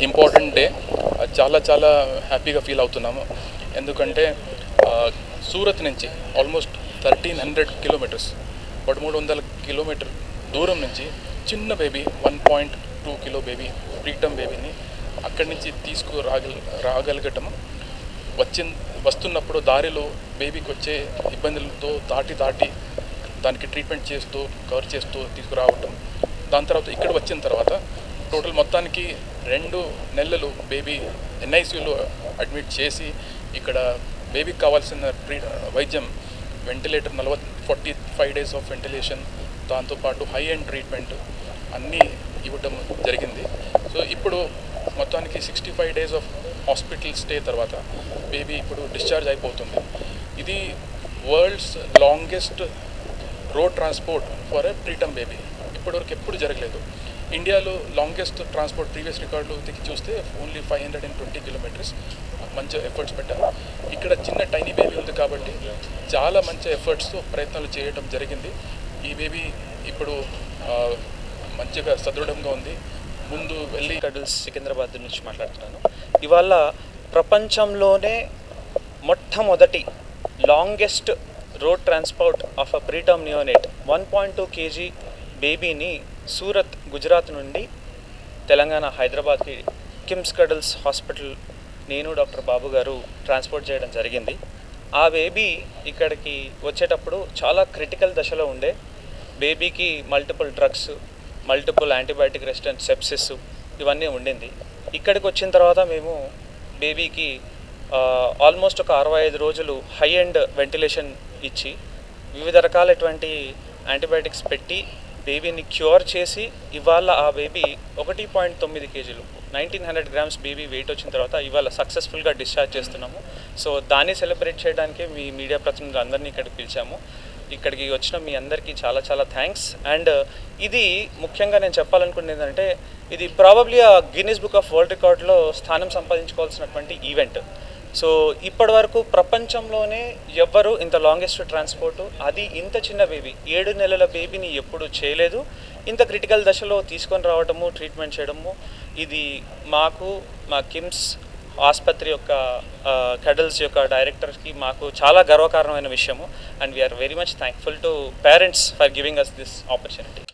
Important day. చాలా చాలా హ్యాపీగా ఫీల్ అవుతున్నాము. ఎందుకంటే సూరత్ నుంచి ఆల్మోస్ట్ 1300 కిలోమీటర్స్ 1300 కిలోమీటర్ దూరం నుంచి చిన్న బేబీ 1.2 కిలో బేబీ ప్రీటమ్ బేబీని అక్కడి నుంచి రాగలగటము వస్తున్నప్పుడు దారిలో బేబీకి వచ్చే ఇబ్బందులతో దాటి దానికి ట్రీట్మెంట్ చేస్తూ కవర్ చేస్తూ తీసుకురావటం. దాని తర్వాత ఇక్కడ వచ్చిన తర్వాత టోటల్ మొత్తానికి 2 నెలలు బేబీ ఎన్ఐసియూలో అడ్మిట్ చేసి ఇక్కడ బేబీకి కావాల్సిన వైద్యం వెంటిలేటర్ 45 డేస్ ఆఫ్ వెంటిలేషన్, దాంతోపాటు హై ఎండ్ ట్రీట్మెంట్ అన్నీ ఇవ్వటం జరిగింది. సో ఇప్పుడు మొత్తానికి 65 డేస్ ఆఫ్ హాస్పిటల్ స్టే తర్వాత బేబీ ఇప్పుడు డిశ్చార్జ్ అయిపోతుంది. ఇది world's longest road transport for a preterm baby. ఇప్పటివరకు ఎప్పుడు జరగలేదు. ఇండియాలో లాంగెస్ట్ ట్రాన్స్పోర్ట్ ప్రీవియస్ రికార్డులు చూస్తే ఓన్లీ 520 కిలోమీటర్స్. మంచి ఎఫర్ట్స్ పెట్టారు. ఇక్కడ చిన్న టైనీ బేబీ ఉంది కాబట్టి చాలా మంచి ఎఫర్ట్స్తో ప్రయత్నాలు చేయడం జరిగింది. ఈ బేబీ ఇప్పుడు మంచిగా సదృఢంగా ఉంది. ముందు వెళ్ళి కడుల్స్ సికింద్రాబాద్ నుంచి మాట్లాడుతున్నాను. ఇవాళ ప్రపంచంలోనే మొట్టమొదటి longest road transport of a preterm neonate 1.2 kg బేబీని సూరత్ గుజరాత్ నుండి తెలంగాణ హైదరాబాద్కి కిమ్స్ కడుల్స్ హాస్పిటల్ నేను డాక్టర్ బాబు గారు ట్రాన్స్పోర్ట్ చేయడం జరిగింది. ఆ బేబీ ఇక్కడికి వచ్చేటప్పుడు చాలా క్రిటికల్ దశలో ఉండే. బేబీకి multiple drugs, multiple antibiotic resistant sepsis ఇవన్నీ ఉండింది. ఇక్కడికి వచ్చిన తర్వాత మేము బేబీకి ఆల్మోస్ట్ ఒక 65 రోజులు హై ఎండ్ వెంటిలేషన్ ఇచ్చి వివిధ రకాలైనటువంటి యాంటీబయాటిక్స్ పెట్టి బేబీని క్యూర్ చేసి ఇవాళ ఆ baby 1.9 kg 1900 grams baby wait వచ్చిన తర్వాత ఇవాళ సక్సెస్ఫుల్గా డిశ్చార్జ్ చేస్తున్నాము. సో దాన్ని సెలబ్రేట్ చేయడానికే మీ మీడియా ప్రతినిధులు అందరినీ ఇక్కడికి పిలిచాము. ఇక్కడికి వచ్చిన మీ అందరికీ చాలా చాలా థ్యాంక్స్. అండ్ ఇది ముఖ్యంగా నేను చెప్పాలనుకున్నది ఏంటంటే ఇది ప్రాబబ్లీ ఆ గిన్నిస్ బుక్ ఆఫ్ వరల్డ్ రికార్డ్లో స్థానం సంపాదించుకోవాల్సినటువంటి ఈవెంట్. సో ఇప్పటి వరకు ప్రపంచంలోనే ఎవ్వరు ఇంత లాంగెస్ట్ ట్రాన్స్పోర్టు, అది ఇంత చిన్న బేబీ 7 నెలల బేబీని ఎప్పుడు చేయలేదు. ఇంత క్రిటికల్ దశలో తీసుకొని రావడము, ట్రీట్మెంట్ చేయడము, ఇది మాకు మా కిమ్స్ ఆసుపత్రి యొక్క కడల్స్ యొక్క డైరెక్టర్కి మాకు చాలా గర్వకారణమైన విషయము. And we are very much thankful to parents for giving us this opportunity.